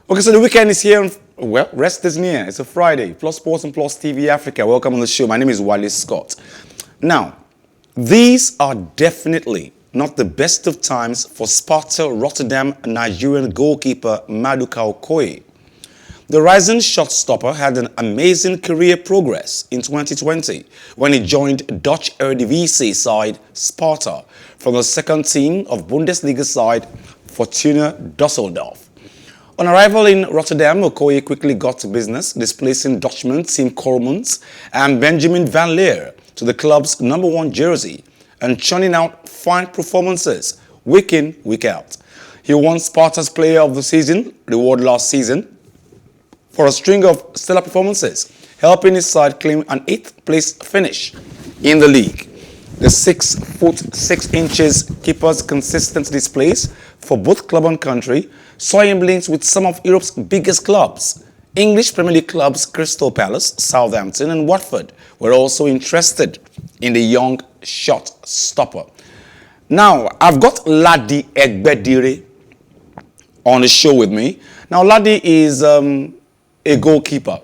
Okay, so the weekend is here. Well, rest is near. It's a Friday. Plus Sports and Plus TV Africa. Welcome on the show. My name is Wale Scott. Now, these are definitely not the best of times for Sparta Rotterdam Nigerian goalkeeper Maduka Okoye. The rising shot stopper had an amazing career progress in 2020 when he joined Dutch Eredivisie side Sparta from the second team of Bundesliga side Fortuna Düsseldorf. On arrival in Rotterdam, Okoye quickly got to business, displacing Dutchman Tim Koremans and Benjamin van Leer to the club's #1 jersey and churning out fine performances week in, week out. He won Sparta's Player of the Season award last season for a string of stellar performances, helping his side claim an 8th place finish in the league. The 6'6" keeper's consistent displays for both club and country saw him linked with some of Europe's biggest clubs. English Premier League clubs Crystal Palace, Southampton and Watford were also interested in the young shot stopper. Now, I've got Ladi Egbedire on the show with me. Now, Ladi is a goalkeeper.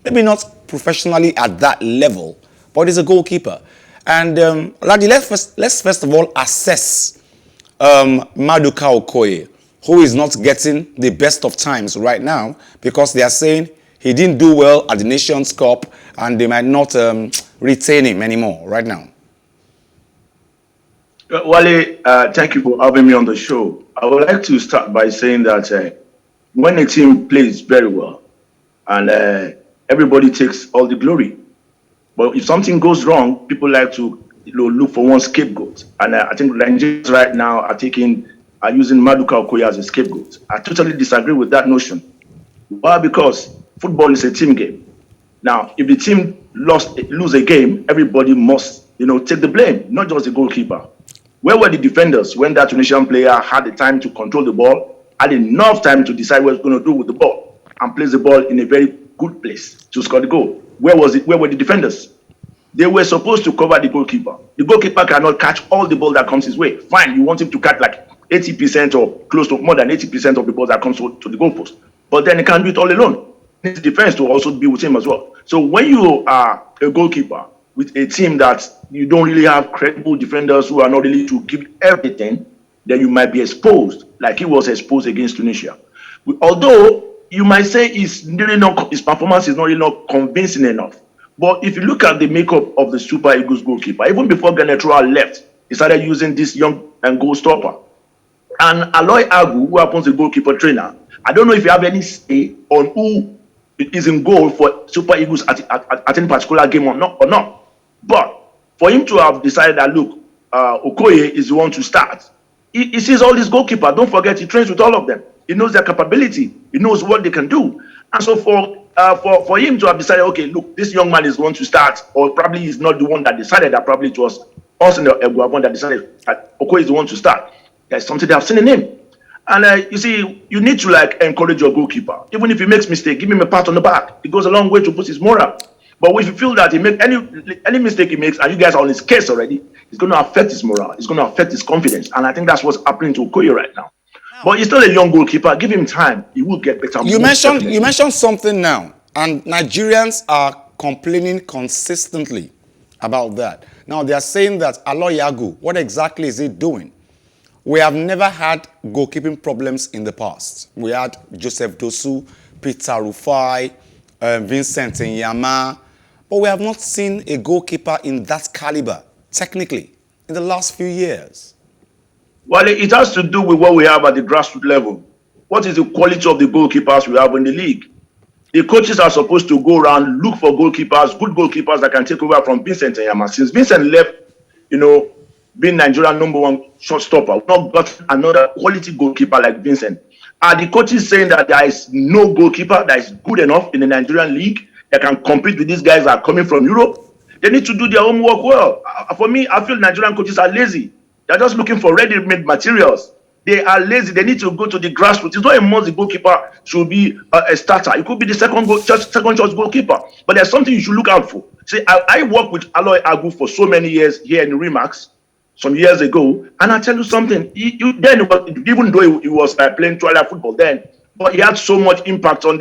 Maybe not professionally at that level, but he's a goalkeeper. And Ladi, let's first of all assess Maduka Okoye, who is not getting the best of times right now because they are saying he didn't do well at the Nations Cup and they might not retain him anymore right now. Wale, thank you for having me on the show. I would like to start by saying that when a team plays very well and everybody takes all the glory, but if something goes wrong, people like to look for one scapegoat. And I think Nigerians right now are using Maduka Okoye as a scapegoat. I totally disagree with that notion. Why? Because football is a team game. Now, if the team lose a game, everybody must, take the blame, not just the goalkeeper. Where were the defenders when that Tunisian player had the time to control the ball, had enough time to decide what he's going to do with the ball, and place the ball in a very good place to score the goal? Where was it? Where were the defenders? They were supposed to cover the goalkeeper. The goalkeeper cannot catch all the ball that comes his way. Fine, you want him to catch like 80% or close to more than 80% of the ball that comes to the goalpost. But then he can't do it all alone. His defense to also be with him as well. So when you are a goalkeeper with a team that you don't really have credible defenders who are not really to give everything, then you might be exposed like he was exposed against Tunisia. Although you might say his performance is not really not convincing enough. But if you look at the makeup of the Super Eagles goalkeeper, even before Genetroa left, he started using this young goal stopper. And Aloy Agu, who happens to be goalkeeper trainer, I don't know if you have any say on who is in goal for Super Eagles at any particular game or not. But for him to have decided that, look, Okoye is the one to start, he sees all these goalkeepers. Don't forget, he trains with all of them. He knows their capability. He knows what they can do. And so for him to have decided, okay, look, this young man is the one to start, or probably he's not the one that decided that, probably it was us in the Eguavon that decided that Okoye is the one to start. There's something they have seen in him. And you see, you need to encourage your goalkeeper. Even if he makes mistake, give him a pat on the back. It goes a long way to boost his morale. But if you feel that he makes any mistake he makes, and you guys are on his case already, it's going to affect his morale. It's going to affect his confidence. And I think that's what's happening to Okoye right now. But he's still a young goalkeeper. Give him time. He will get better. You mentioned something now, and Nigerians are complaining consistently about that. Now they are saying that Aloy Agu, what exactly is he doing? We have never had goalkeeping problems in the past. We had Joseph Dosu, Peter Rufai, Vincent Nyama, but we have not seen a goalkeeper in that caliber, technically, in the last few years. Well, it has to do with what we have at the grassroots level. What is the quality of the goalkeepers we have in the league? The coaches are supposed to go around, look for goalkeepers, good goalkeepers that can take over from Vincent Nyama. Since Vincent left, being Nigerian #1 shortstopper, we've not got another quality goalkeeper like Vincent. Are the coaches saying that there is no goalkeeper that is good enough in the Nigerian league that can compete with these guys that are coming from Europe? They need to do their homework well. For me, I feel Nigerian coaches are lazy. They're just looking for ready-made materials. They are lazy. They need to go to the grassroots. It's not a must the goalkeeper should be a starter. It could be the second choice goalkeeper. But there's something you should look out for. See, I worked with Aloy Agu for so many years here in Remax. some years ago, and I tell you something, even though he was playing twilight football then, but he had so much impact on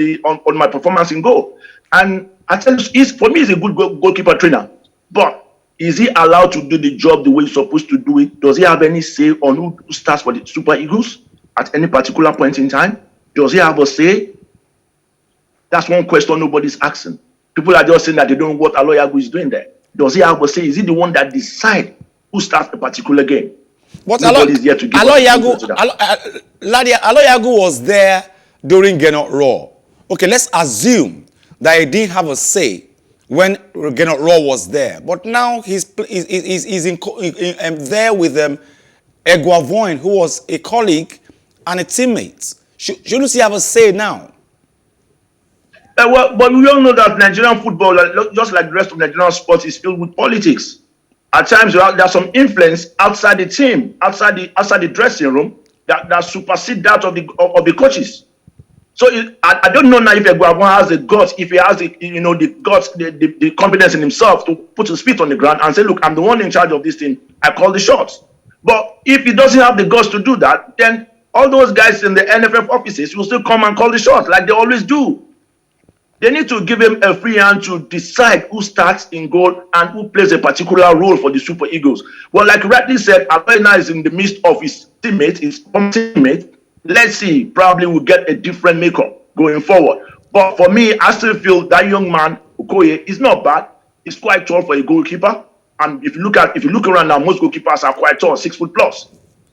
my performance in goal. And I tell you, for me, he's a good goalkeeper trainer. But is he allowed to do the job the way he's supposed to do it? Does he have any say on who starts for the Super Eagles at any particular point in time? Does he have a say? That's one question nobody's asking. People are just saying that they don't know what Aliassime is doing there. Does he have a say? Is he the one that decides who starts a particular game? But nobody's yet to give Aliassime was there during Gennaro Raw. Okay, let's assume that he didn't have a say when Gennaro Raw was there. But now he's there with Eguavoin, who was a colleague and a teammate. Shouldn't he have a say now? But we all know that Nigerian football, just like the rest of Nigerian sports, is filled with politics. At times, there's some influence outside the team, outside the dressing room, that supersedes that of the coaches. So I don't know now if Eguavoin has the guts, if he has the guts, the confidence in himself to put his feet on the ground and say, look, I'm the one in charge of this thing. I call the shots. But if he doesn't have the guts to do that, then all those guys in the NFF offices will still come and call the shots like they always do. They need to give him a free hand to decide who starts in goal and who plays a particular role for the Super Eagles. Well, like rightly said, Aliassime is in the midst of his teammate, his former teammate. Let's see, probably we'll get a different makeup going forward. But for me, I still feel that young man, Okoye, is not bad. He's quite tall for a goalkeeper. And if you look around now, most goalkeepers are quite tall, 6 foot plus.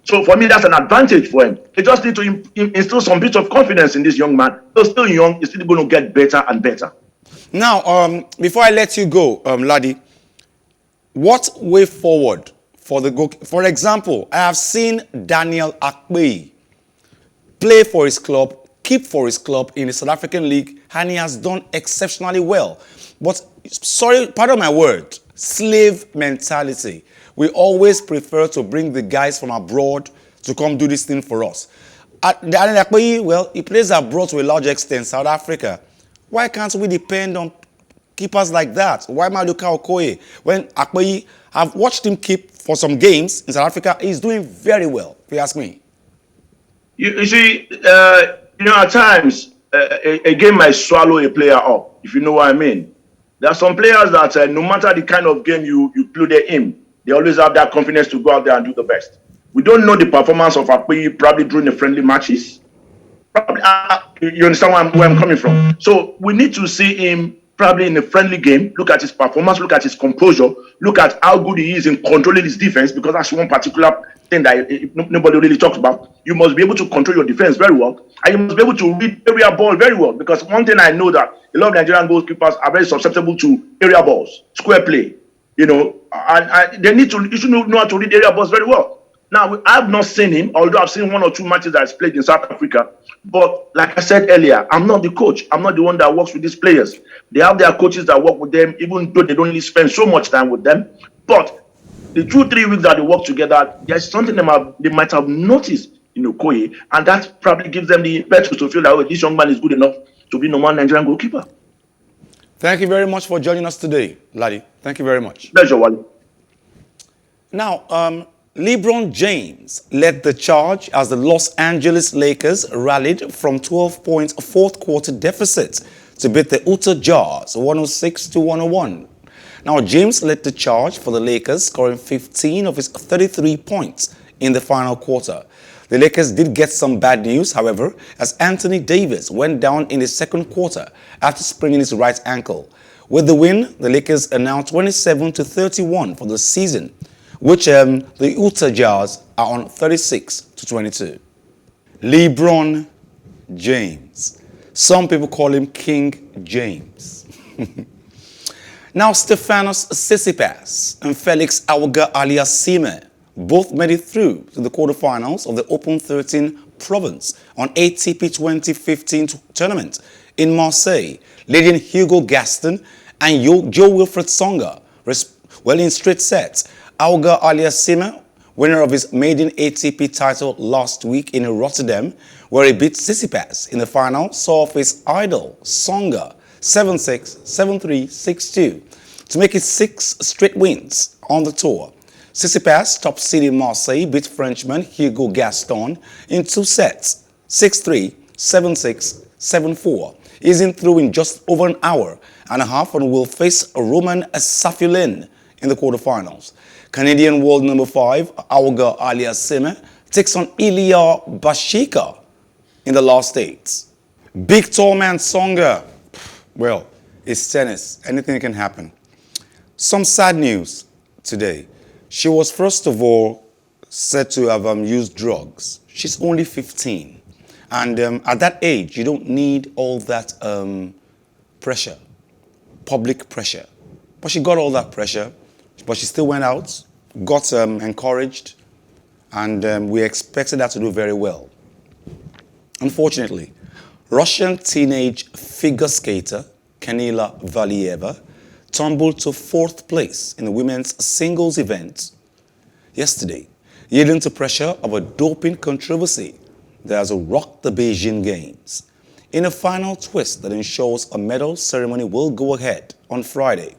So for me, that's an advantage for him. They just need to instill some bit of confidence in this young man. He's still young. He's still going to get better and better. Now, before I let you go, Ladi, what way forward for the goal? For example, I have seen Daniel Akpeyi play for his club, keep for his club in the South African League, and he has done exceptionally well. But, sorry, pardon my word, slave mentality. We always prefer to bring the guys from abroad to come do this thing for us. Daniel Akpeyi, well, he plays abroad to a large extent, South Africa. Why can't we depend on keepers like that? Why Maduka Okoye? When Akpeyi, I've watched him keep for some games in South Africa, he's doing very well, if you ask me. You see, at times, a game might swallow a player up, if you know what I mean. There are some players that no matter the kind of game you play them in, they always have that confidence to go out there and do the best. We don't know the performance of Akpeyi probably during the friendly matches. Probably, you understand where I'm coming from? So we need to see him probably in a friendly game, look at his performance, look at his composure, look at how good he is in controlling his defense, because that's one particular thing that nobody really talks about. You must be able to control your defense very well, and you must be able to read area ball very well, because one thing I know that a lot of Nigerian goalkeepers are very susceptible to area balls, square play, and you should know how to read area balls very well. Now, I have not seen him, although I've seen 1 or 2 matches that he's played in South Africa. But like I said earlier, I'm not the coach. I'm not the one that works with these players. They have their coaches that work with them, even though they don't really spend so much time with them. But the 2-3 weeks that they work together, there's something they might have noticed in Okoye, and that probably gives them the impetus to feel that, oh, this young man is good enough to be number 1 Nigerian goalkeeper. Thank you very much for joining us today, Ladi. Thank you very much. Pleasure, Wally. Now, Lebron James led the charge as the Los Angeles Lakers rallied from 12-point fourth quarter deficit to beat the Utah Jazz 106-101. Now, James led the charge for the Lakers, scoring 15 of his 33 points in the final quarter. The Lakers did get some bad news, however, as Anthony Davis went down in the second quarter after spraining his right ankle. With the win, the Lakers are now 27-31 for the season, which the Utah Jazz are on 36-22. Lebron James. Some people call him King James. Now, Stefanos Tsitsipas and Felix Auger-Aliassime both made it through to the quarterfinals of the Open 13 Province on ATP 2015 tournament in Marseille, leading Hugo Gaston and Jo-Wilfried Tsonga, in straight sets. Auger-Aliassime, winner of his maiden ATP title last week in Rotterdam, where he beat Tsitsipas in the final, saw off his idol, Tsonga, 7-6, 7-3, 6-2, to make it 6 straight wins on the tour. Tsitsipas, top seed in Marseille, beat Frenchman Hugo Gaston in 2 sets, 6-3, 7-6, 7-4. He's in through in just over an hour and a half and will face Roman Safulin in the quarterfinals. Canadian world number 5, Auga Aliassime, takes on Ilya Bashika in the last 8. Big tall man Tsonga. Well, it's tennis. Anything can happen. Some sad news today. She was first of all said to have used drugs. She's only 15. And at that age, you don't need all that pressure, public pressure. But she got all that pressure, but she still went out, got encouraged, and we expected her to do very well. Unfortunately, Russian teenage figure skater Kamila Valieva tumbled to 4th place in the women's singles event yesterday, yielding to pressure of a doping controversy that has rocked the Beijing Games. In a final twist that ensures a medal ceremony will go ahead on Friday,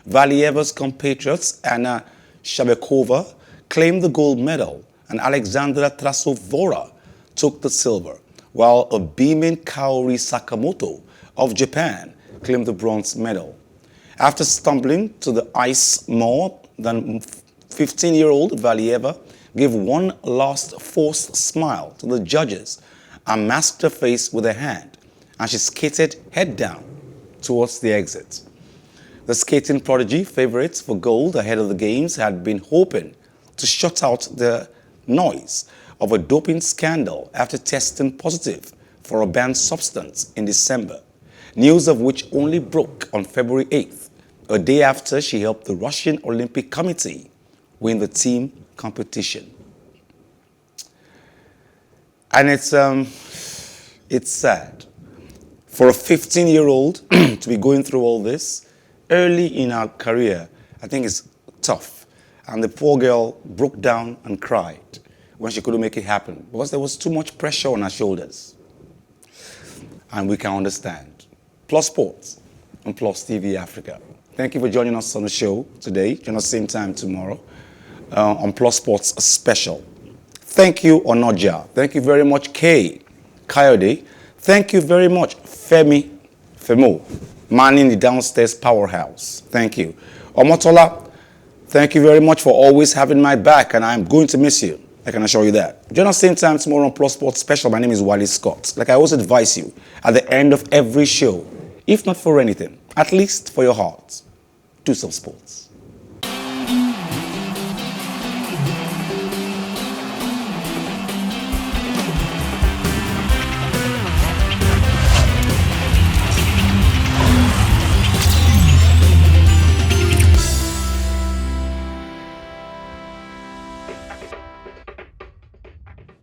Valieva's compatriots Anna Shabekova claimed the gold medal and Alexandra Trasovora took the silver, while a beaming Kaori Sakamoto of Japan claimed the bronze medal. After stumbling to the ice more than 15-year-old Valieva gave one last forced smile to the judges and masked her face with her hand, and she skated head down towards the exit. The skating prodigy, favorites for gold ahead of the games, had been hoping to shut out the noise of a doping scandal after testing positive for a banned substance in December, news of which only broke on February 8th, a day after she helped the Russian Olympic Committee win the team competition. And it's sad for a 15-year-old to be going through all this early in her career. I think it's tough. And the poor girl broke down and cried when she couldn't make it happen because there was too much pressure on her shoulders. And we can understand. Plus Sports and Plus TV Africa. Thank you for joining us on the show today. Join us same time tomorrow on Plus Sports Special. Thank you, Onoja. Thank you very much, Kayode. Thank you very much, Femo, manning the downstairs powerhouse. Thank you. Omotola, thank you very much for always having my back, and I'm going to miss you. I can assure you that. Join us same time tomorrow on Plus Sports Special. My name is Wally Scott. Like I always advise you, at the end of every show, if not for anything, at least for your heart, do some sports.